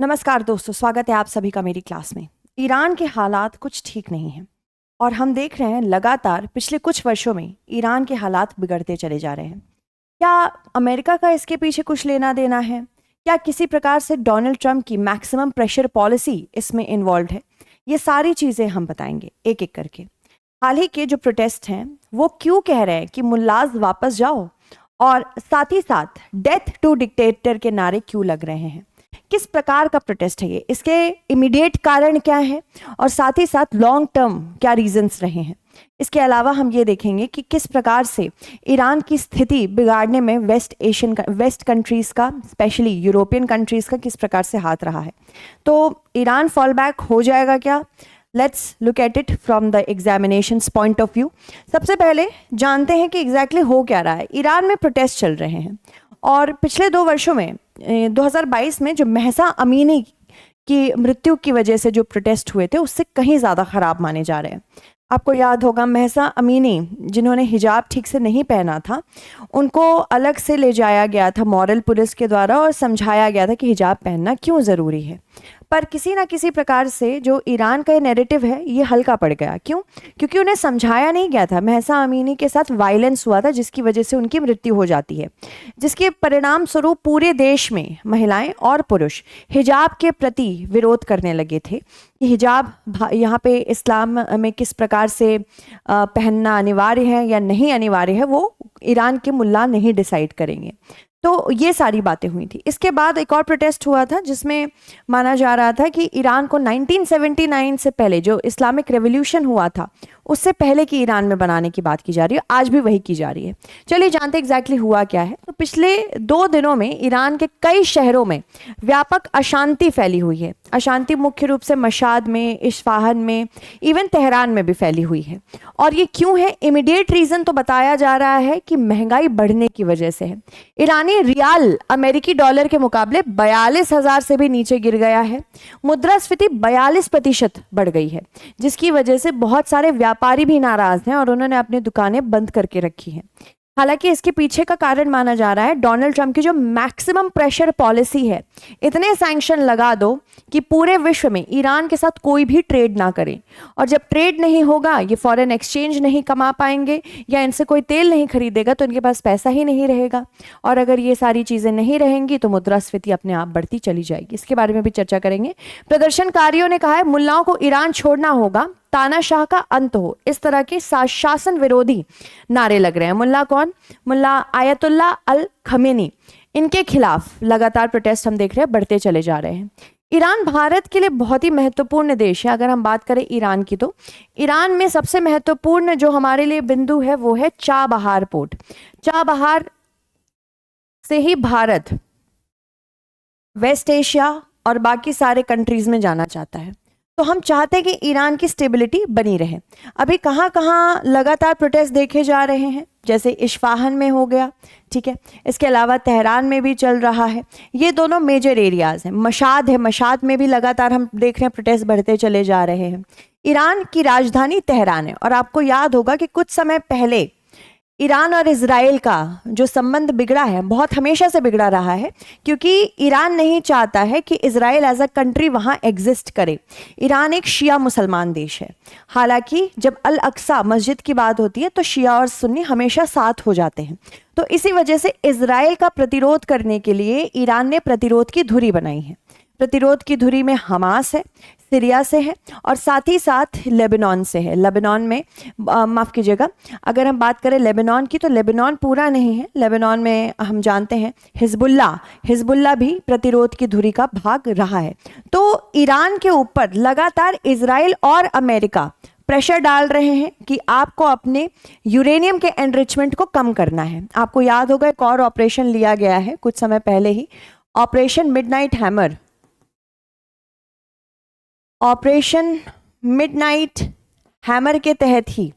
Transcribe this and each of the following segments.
नमस्कार दोस्तों, स्वागत है आप सभी का मेरी क्लास में। ईरान के हालात कुछ ठीक नहीं हैं और हम देख रहे हैं लगातार पिछले कुछ वर्षों में ईरान के हालात बिगड़ते चले जा रहे हैं। क्या अमेरिका का इसके पीछे कुछ लेना देना है? क्या किसी प्रकार से डोनाल्ड ट्रंप की मैक्सिमम प्रेशर पॉलिसी इसमें इन्वॉल्व है? ये सारी चीज़ें हम बताएंगे एक एक करके। हाल ही के जो प्रोटेस्ट हैं वो क्यों कह रहे हैं कि मुल्लाज वापस जाओ, और साथ ही साथ डेथ टू डिक्टेटर के नारे क्यों लग रहे हैं? किस प्रकार का प्रोटेस्ट है ये, इसके इमीडिएट कारण क्या है, और साथ ही साथ लॉन्ग टर्म क्या रीजंस रहे हैं? इसके अलावा हम ये देखेंगे कि किस प्रकार से ईरान की स्थिति बिगाड़ने में वेस्ट कंट्रीज़ का, स्पेशली यूरोपियन कंट्रीज़ का किस प्रकार से हाथ रहा है। तो ईरान फॉल बैक हो जाएगा क्या? Let's look at it from the examinations point of view. सबसे पहले जानते हैं कि एग्जैक्टली हो क्या रहा है। ईरान में प्रोटेस्ट चल रहे हैं और पिछले 2 वर्षों में 2022 में जो महसा अमीनी की मृत्यु की वजह से जो प्रोटेस्ट हुए थे उससे कहीं ज़्यादा ख़राब माने जा रहे हैं। आपको याद होगा महसा अमीनी जिन्होंने हिजाब ठीक से नहीं पहना था, उनको अलग से ले जाया गया था मॉरल पुलिस के द्वारा और समझाया गया था कि हिजाब पहनना क्यों ज़रूरी है। पर किसी ना किसी प्रकार से जो ईरान का नैरेटिव है ये हल्का पड़ गया। क्यों? क्योंकि उन्हें समझाया नहीं गया था। महसा अमीनी के साथ वायलेंस हुआ था जिसकी वजह से उनकी मृत्यु हो जाती है, जिसके परिणाम स्वरूप पूरे देश में महिलाएं और पुरुष हिजाब के प्रति विरोध करने लगे थे कि हिजाब यहाँ पे इस्लाम में किस प्रकार से पहनना अनिवार्य है या नहीं अनिवार्य है वो ईरान के मुल्ला नहीं डिसाइड करेंगे। तो ये सारी बातें हुई थी। इसके बाद एक और प्रोटेस्ट हुआ था जिसमें माना जा रहा था कि ईरान को 1979 से पहले जो इस्लामिक रेवोल्यूशन हुआ था उससे पहले की ईरान में बनाने की बात की जा रही है। आज भी वही की जा रही है। चलिए जानते एग्जैक्टली हुआ क्या है। तो पिछले 2 दिनों में ईरान के कई शहरों में व्यापक अशांति फैली हुई है। अशांति मुख्य रूप से मशाद में, इस्फहान में, इवन तेहरान में भी फैली हुई है। और ये क्यों है? इमीडिएट रीज़न तो बताया जा रहा है कि महंगाई बढ़ने की वजह से है। ईरानी रियाल अमेरिकी डॉलर के मुकाबले 42,000 से भी नीचे गिर गया है। मुद्रास्फीति 42% बढ़ गई है, जिसकी वजह से बहुत सारे व्यापारी भी नाराज हैं और उन्होंने अपनी दुकानें बंद करके रखी हैं। हालांकि इसके पीछे का कारण माना जा रहा है डोनाल्ड ट्रंप की जो मैक्सिमम प्रेशर पॉलिसी है। इतने सैंक्शन लगा दो कि पूरे विश्व में ईरान के साथ कोई भी ट्रेड ना करे, और जब ट्रेड नहीं होगा ये फॉरेन एक्सचेंज नहीं कमा पाएंगे या इनसे कोई तेल नहीं खरीदेगा तो इनके पास पैसा ही नहीं रहेगा, और अगर ये सारी चीज़ें नहीं रहेंगी तो मुद्रास्फीति अपने आप बढ़ती चली जाएगी। इसके बारे में भी चर्चा करेंगे। प्रदर्शनकारियों ने कहा है मुल्लाओं को ईरान छोड़ना होगा, तानाशाह का अंत हो, इस तरह के शासन विरोधी नारे लग रहे हैं। मुल्ला कौन? मुल्ला आयतुल्ला अल खमेनी, इनके खिलाफ लगातार प्रोटेस्ट हम देख रहे हैं बढ़ते चले जा रहे हैं। ईरान भारत के लिए बहुत ही महत्वपूर्ण देश है। अगर हम बात करें ईरान की तो ईरान में सबसे महत्वपूर्ण जो हमारे लिए बिंदु है वो है चाबहार पोर्ट। चाबहार से ही भारत वेस्ट एशिया और बाकी सारे कंट्रीज में जाना चाहता है। तो हम चाहते हैं कि ईरान की स्टेबिलिटी बनी रहे। अभी कहाँ कहाँ लगातार प्रोटेस्ट देखे जा रहे हैं, जैसे इस्फहान में हो गया, ठीक है। इसके अलावा तेहरान में भी चल रहा है। ये दोनों मेजर एरियाज हैं। मशाद है, मशाद में भी लगातार हम देख रहे हैं प्रोटेस्ट बढ़ते चले जा रहे हैं। ईरान की राजधानी तेहरान है, और आपको याद होगा कि कुछ समय पहले ईरान और इजराइल का जो संबंध बिगड़ा है, बहुत हमेशा से बिगड़ा रहा है, क्योंकि ईरान नहीं चाहता है कि इजराइल एज अ कंट्री वहाँ एग्जिस्ट करे। ईरान एक शिया मुसलमान देश है। हालांकि जब अल अक्सा मस्जिद की बात होती है तो शिया और सुन्नी हमेशा साथ हो जाते हैं। तो इसी वजह से इजराइल का प्रतिरोध करने के लिए ईरान ने प्रतिरोध की धुरी बनाई है। प्रतिरोध की धुरी में हमास है, सीरिया से है, और साथ ही साथ लेबनान से है। लेबनान में माफ़ कीजिएगा, अगर हम बात करें लेबनान की तो लेबनान पूरा नहीं है। लेबनान में हम जानते हैं हिजबुल्ला भी प्रतिरोध की धुरी का भाग रहा है। तो ईरान के ऊपर लगातार इजराइल और अमेरिका प्रेशर डाल रहे हैं कि आपको अपने यूरेनियम के एनरिचमेंट को कम करना है। आपको याद होगा एक और ऑपरेशन लिया गया है कुछ समय पहले ही, Operation Midnight Hammer. Operation Midnight Hammer के तहत ही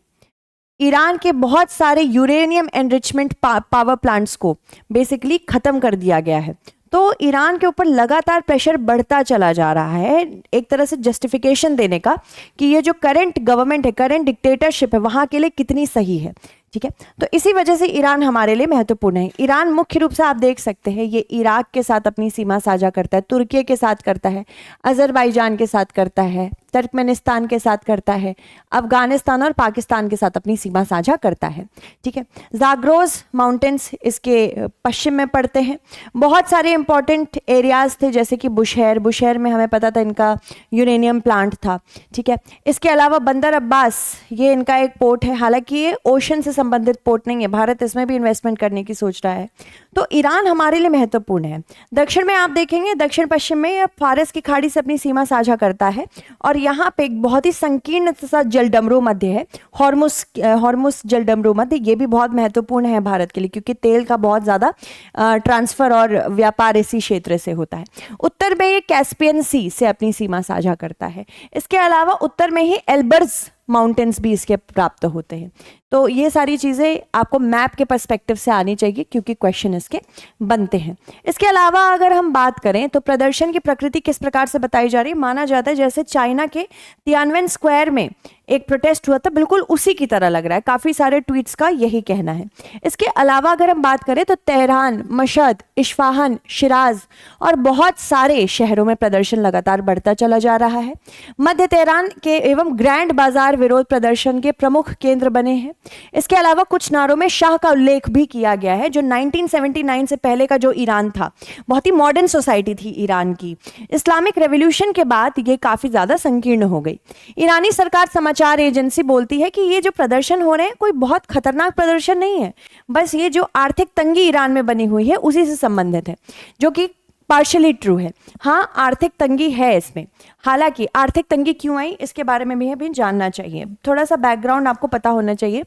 ईरान के बहुत सारे यूरेनियम एनरिचमेंट पावर प्लांट्स को बेसिकली ख़त्म कर दिया गया है। तो ईरान के ऊपर लगातार प्रेशर बढ़ता चला जा रहा है, एक तरह से जस्टिफिकेशन देने का कि ये जो करंट गवर्नमेंट है, करंट डिक्टेटरशिप है, वहाँ के लिए कितनी सही है। ठीक है। तो इसी वजह से ईरान हमारे लिए महत्वपूर्ण है। ईरान मुख्य रूप से आप देख सकते हैं ये इराक के साथ अपनी सीमा साझा करता है, तुर्की के साथ करता है, अजरबैजान के साथ करता है, तुर्कमेनिस्तान के साथ करता है, अफगानिस्तान और पाकिस्तान के साथ अपनी सीमा साझा करता है। ठीक है। जाग्रोस माउंटेन्स इसके पश्चिम में पड़ते हैं। बहुत सारे इंपॉर्टेंट एरियाज थे जैसे कि बुशहर में हमें पता था इनका यूरेनियम प्लांट था। ठीक है। इसके अलावा बंदर अब्बास ये इनका एक पोर्ट है, हालांकि ये ओशन से संबंधित पोर्ट नहीं है, भारत इसमें भी इन्वेस्टमेंट करने की सोच रहा है। तो ईरान हमारे लिए महत्वपूर्ण है। दक्षिण में आप देखेंगे, दक्षिण पश्चिम में यह फारस की खाड़ी से अपनी सीमा साझा करता है और यहाँ पे एक बहुत ही संकीर्ण सा जलडमरू मध्य है, हॉर्मुस जलडमरू मध्य। ये भी बहुत महत्वपूर्ण है भारत के लिए क्योंकि तेल का बहुत ज़्यादा ट्रांसफर और व्यापार इसी क्षेत्र से होता है। उत्तर में ये कैस्पियन सी से अपनी सीमा साझा करता है। इसके अलावा उत्तर में ही एल्बर्स माउंटेन्स भी इसके प्राप्त होते हैं। तो ये सारी चीज़ें आपको मैप के पर्सपेक्टिव से आनी चाहिए क्योंकि क्वेश्चन इसके बनते हैं। इसके अलावा अगर हम बात करें तो प्रदर्शन की प्रकृति किस प्रकार से बताई जा रही है, माना जाता है जैसे चाइना के तियानवेन स्क्वायर में एक प्रोटेस्ट हुआ था, बिल्कुल उसी की तरह लग रहा है। काफ़ी सारे ट्वीट्स का यही कहना है। इसके अलावा अगर हम बात करें तो तेहरान, मशहद, इस्फहान, शिराज और बहुत सारे शहरों में प्रदर्शन लगातार बढ़ता चला जा रहा है। मध्य तेहरान के एवं ग्रैंड बाजार विरोध प्रदर्शन के प्रमुख केंद्र बने हैं। इसके अलावा कुछ नारों में शाह का उल्लेख भी किया गया है, जो 1979 से पहले का जो ईरान था, बहुत ही मॉडर्न सोसाइटी थी ईरान की। इस्लामिक रेवोल्यूशन के बाद ये काफ़ी ज़्यादा संकीर्ण हो गई। ईरानी सरकार समाचार एजेंसी बोलती है कि ये जो प्रदर्शन हो रहे हैं कोई बहुत खतरनाक प्रदर्शन नहीं है, बस ये जो आर्थिक तंगी ईरान में बनी हुई है उसी से संबंधित है, जो कि पार्शली ट्रू है। हाँ, आर्थिक तंगी है इसमें। हालांकि आर्थिक तंगी क्यों आई इसके बारे में भी जानना चाहिए, थोड़ा सा बैकग्राउंड आपको पता होना चाहिए।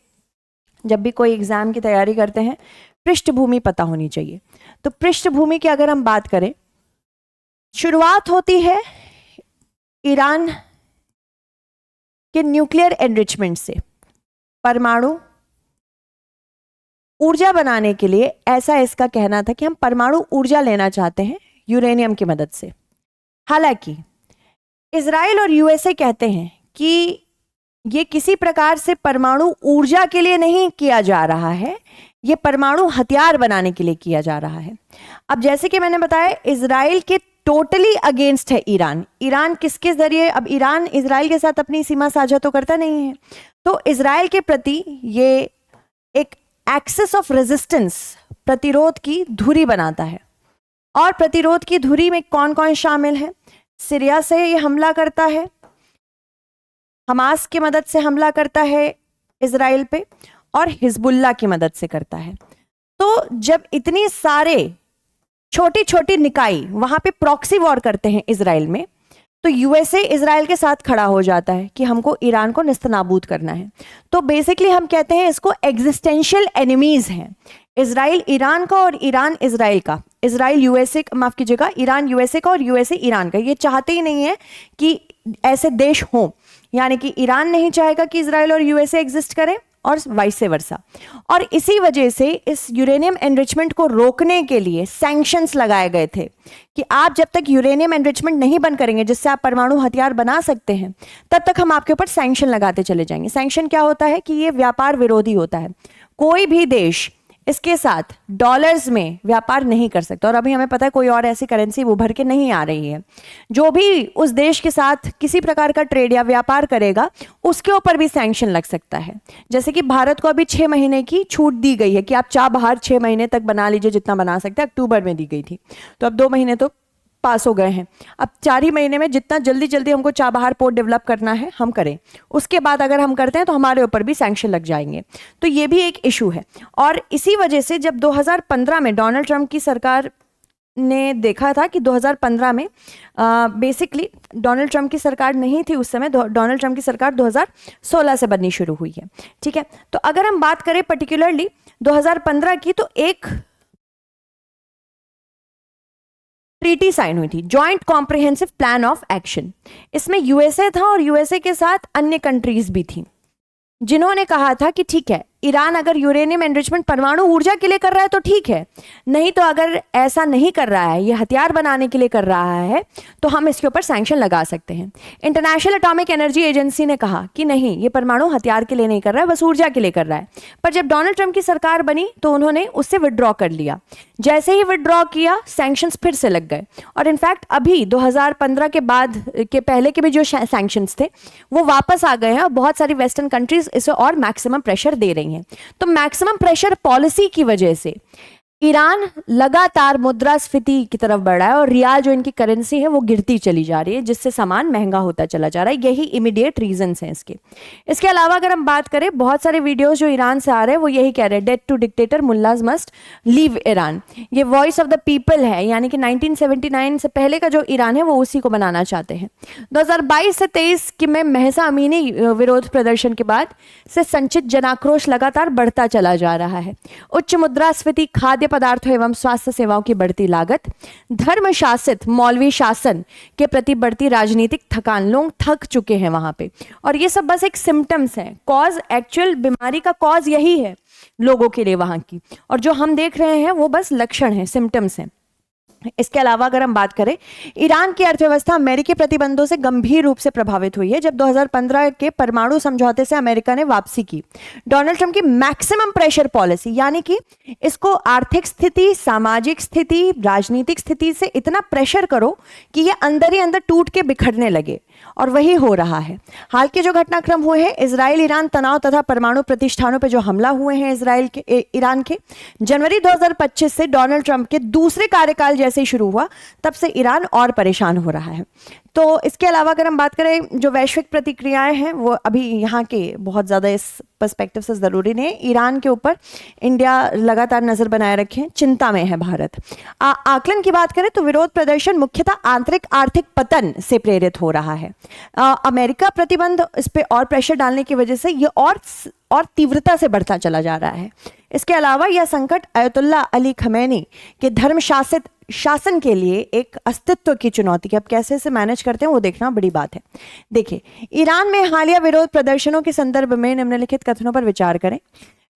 जब भी कोई एग्जाम की तैयारी करते हैं पृष्ठभूमि पता होनी चाहिए। तो पृष्ठभूमि की अगर हम बात करें, शुरुआत होती है ईरान के न्यूक्लियर एनरिचमेंट से। परमाणु ऊर्जा बनाने के लिए ऐसा इसका कहना था कि हम परमाणु ऊर्जा लेना चाहते हैं यूरेनियम की मदद से। हालांकि इजराइल और यूएसए कहते हैं कि ये किसी प्रकार से परमाणु ऊर्जा के लिए नहीं किया जा रहा है, ये परमाणु हथियार बनाने के लिए किया जा रहा है। अब जैसे कि मैंने बताया, इजराइल के टोटली अगेंस्ट है ईरान। ईरान किसके जरिए, अब ईरान इजराइल के साथ अपनी सीमा साझा तो करता नहीं है, तो इजराइल के प्रति ये एक एक्सेस ऑफ रेजिस्टेंस, प्रतिरोध की धुरी बनाता है। और प्रतिरोध की धुरी में कौन कौन शामिल है? सीरिया से ये हमला करता है, हमास की मदद से हमला करता है इजराइल पे, और हिजबुल्लाह की मदद से करता है। तो जब इतनी सारे छोटी छोटी निकाय वहां पे प्रॉक्सी वॉर करते हैं इजराइल में, तो यूएसए इजराइल के साथ खड़ा हो जाता है कि हमको ईरान को निस्तनाबूद करना है। तो बेसिकली हम कहते हैं इसको एग्जिस्टेंशियल एनिमीज हैं, इजराइल ईरान का और ईरान इजराइल का। इजराइल यूएसए, माफ कीजिएगा, ईरान यूएसए का और यूएसए ईरान का। ये चाहते ही नहीं है कि ऐसे देश हों, यानी कि ईरान नहीं चाहेगा कि इजराइल और यूएसए एग्जिस्ट करें और वाइस वर्सा। और इसी वजह से इस यूरेनियम एनरिचमेंट को रोकने के लिए सैंक्शंस लगाए गए थे कि आप जब तक यूरेनियम एनरिचमेंट नहीं बंद करेंगे जिससे आप परमाणु हथियार बना सकते हैं, तब तक हम आपके ऊपर सैंक्शन लगाते चले जाएंगे। सैंक्शन क्या होता है कि ये व्यापार विरोधी होता है। कोई भी देश इसके साथ डॉलर्स में व्यापार नहीं कर सकता, और अभी हमें पता है कोई और ऐसी करेंसी उभर के नहीं आ रही है। जो भी उस देश के साथ किसी प्रकार का ट्रेड या व्यापार करेगा उसके ऊपर भी सैंक्शन लग सकता है। जैसे कि भारत को अभी 6 महीने की छूट दी गई है कि आप चाह बाहर 6 महीने तक बना लीजिए जितना बना सकते हैं, अक्टूबर में दी गई थी, तो अब 2 महीने तो पास हो गए हैं। अब 4 ही महीने में जितना जल्दी जल्दी हमको चाबहार पोर्ट डेवलप करना है हम करें, उसके बाद अगर हम करते हैं तो हमारे ऊपर भी सैंक्शन लग जाएंगे। तो ये भी एक इशू है। और इसी वजह से जब 2015 में डोनाल्ड ट्रंप की सरकार ने देखा था कि 2015 में बेसिकली डोनाल्ड ट्रंप की सरकार नहीं थी उस समय, डोनाल्ड ट्रंप की सरकार 2016 से बननी शुरू हुई है। ठीक है, तो अगर हम बात करें पर्टिकुलरली 2015 की, तो एक ट्रीटी साइन हुई थी, joint comprehensive plan of action. इसमें यूएसए था और यूएसए के साथ अन्य कंट्रीज भी थी जिन्होंने कहा था कि ठीक है, ईरान अगर यूरेनियम एनरिचमेंट परमाणु ऊर्जा के लिए कर रहा है तो ठीक है, नहीं तो अगर ऐसा नहीं कर रहा है, ये हथियार बनाने के लिए कर रहा है, तो हम इसके ऊपर सैंक्शन लगा सकते हैं। इंटरनेशनल एटॉमिक एनर्जी एजेंसी ने कहा कि नहीं, ये परमाणु हथियार के लिए नहीं कर रहा है, बस ऊर्जा के लिए कर रहा है। पर जब डोनाल्ड ट्रंप की सरकार बनी तो उन्होंने उससे विड्रॉ कर लिया। जैसे ही विड्रॉ किया, सैंक्शंस फिर से लग गए। और इनफैक्ट अभी 2015 के बाद के पहले के भी जो सैंक्शंस थे वो वापस आ गए हैं और बहुत सारी वेस्टर्न कंट्रीज इसे और मैक्सिमम प्रेशर दे रही हैं। तो मैक्सिमम प्रेशर पॉलिसी की वजह से ईरान लगातार मुद्रास्फीति की तरफ बढ़ रहा है और रियाल जो इनकी करेंसी है वो गिरती चली जा रही है, जिससे सामान महंगा होता चला जा रहा है। यही इमीडिएट रीजंस हैं इसके। इसके अलावा अगर हम बात करें, बहुत सारे वीडियोस जो ईरान से आ रहे हैं वो यही कह रहे हैं, death to dictator mullahs must leave Iran. ये वॉइस ऑफ द पीपल है, यानी कि 1979 से पहले का जो ईरान है वो उसी को बनाना चाहते हैं। 2022 से 23 की में महसा अमीनी विरोध प्रदर्शन के बाद से संचित जनाक्रोश लगातार बढ़ता चला जा रहा है। उच्च मुद्रास्फीति, खाद्य पदार्थों एवं स्वास्थ्य सेवाओं की बढ़ती लागत, धर्म शासित मौलवी शासन के प्रति बढ़ती राजनीतिक थकान, लोग थक चुके हैं वहां पे। और ये सब बस एक सिम्टम्स हैं, कॉज, एक्चुअल बीमारी का कॉज यही है लोगों के लिए वहां की, और जो हम देख रहे हैं वो बस लक्षण हैं, सिम्टम्स हैं। इसके अलावा अगर हम बात करें, ईरान की अर्थव्यवस्था अमेरिकी प्रतिबंधों से गंभीर रूप से प्रभावित हुई है। जब 2015 के परमाणु समझौते से अमेरिका ने वापसी की, डोनाल्ड ट्रंप की मैक्सिमम प्रेशर पॉलिसी, यानी कि इसको आर्थिक स्थिति, सामाजिक स्थिति, राजनीतिक स्थिति से इतना प्रेशर करो कि ये अंदर ही अंदर टूट के बिखरने लगे, और वही हो रहा है। हाल के जो घटनाक्रम हुए हैं, इजराइल ईरान तनाव तथा परमाणु प्रतिष्ठानों पर जो हमला हुए हैं ईरान के, जनवरी 2025 से डोनाल्ड ट्रंप के दूसरे कार्यकाल जैसे ही शुरू हुआ, तब से ईरान और परेशान हो रहा है। तो इसके अलावा अगर हम बात करें, जो वैश्विक प्रतिक्रियाएं हैं वो अभी यहाँ के बहुत ज़्यादा इस पर्सपेक्टिव से ज़रूरी नहीं है। ईरान के ऊपर इंडिया लगातार नज़र बनाए रखे, चिंता में है भारत। आकलन की बात करें तो विरोध प्रदर्शन मुख्यतः आंतरिक आर्थिक पतन से प्रेरित हो रहा है। अमेरिका प्रतिबंध इस पर और प्रेशर डालने की वजह से ये और तीव्रता से बढ़ता चला जा रहा है। इसके अलावा यह संकट अयतुल्ला अली खमैनी के धर्म शासित शासन के लिए एक अस्तित्व की चुनौती है। अब कैसे इसे मैनेज करते हैं वो देखना बड़ी बात है। देखिए, ईरान में हालिया विरोध प्रदर्शनों के संदर्भ में निम्नलिखित कथनों पर विचार करें।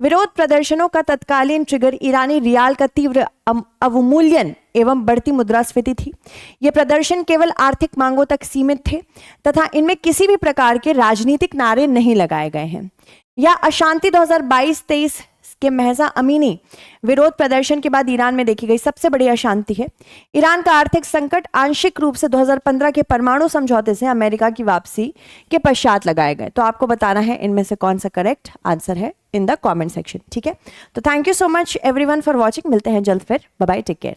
विरोध प्रदर्शनों का तत्कालीन ट्रिगर ईरानी रियाल का तीव्र अवमूल्यन एवं बढ़ती मुद्रास्फीति थी। ये प्रदर्शन केवल आर्थिक मांगों तक सीमित थे तथा इनमें किसी भी प्रकार के राजनीतिक नारे नहीं लगाए गए हैं। यह अशांति 2022-23 के महसा अमीनी विरोध प्रदर्शन के बाद ईरान में देखी गई सबसे बड़ी अशांति है। ईरान का आर्थिक संकट आंशिक रूप से 2015 के परमाणु समझौते से अमेरिका की वापसी के पश्चात लगाए गए। तो आपको बताना है इनमें से कौन सा करेक्ट आंसर है इन द कमेंट सेक्शन, ठीक है। तो thank you so much everyone for watching. मिलते हैं जल्द फिर, बाय बाय, टेक केयर।